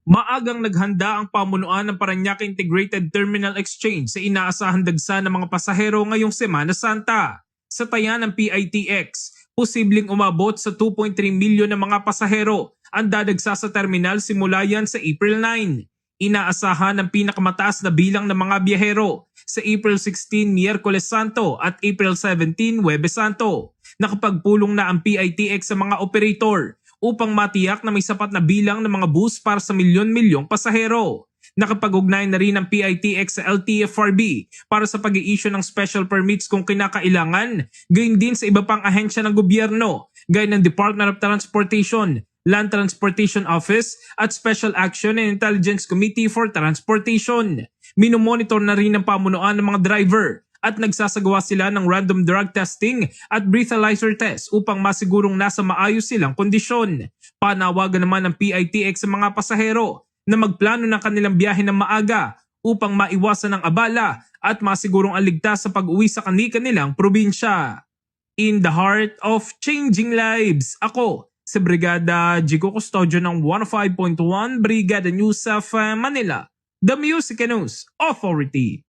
Maagang naghanda ang pamunuan ng Parañaque Integrated Terminal Exchange sa inaasahang dagsa ng mga pasahero ngayong Semana Santa. Sa taya ng PITX, posibleng umabot sa 2.3 milyon ng mga pasahero ang dadagsa sa terminal simula yan sa April 9. Inaasahan ng pinakamataas na bilang ng mga biyahero sa April 16 Miyerkules Santo at April 17 Huwebes Santo. Nakapagpulong na ang PITX sa mga operator upang matiyak na may sapat na bilang ng mga bus para sa milyon-milyong pasahero. Nakapag-ugnay na rin ang PITX sa LTFRB para sa pag-i-issue ng special permits kung kinakailangan, gayon din sa iba pang ahensya ng gobyerno, gaya ng Department of Transportation, Land Transportation Office at Special Action and Intelligence Committee for Transportation. Minomonitor na rin ng pamunuan ng mga driver at nagsasagawa sila ng random drug testing at breathalyzer test upang masigurong nasa maayos silang kondisyon. Panawagan naman ng PITX sa mga pasahero na magplano ng kanilang biyahe ng maaga upang maiwasan ang abala at masigurong aligtas sa pag-uwi sa kanilang probinsya. In the heart of changing lives, ako si Brigada Jigo Custodio ng 105.1 Brigada News of Manila, the Music News Authority.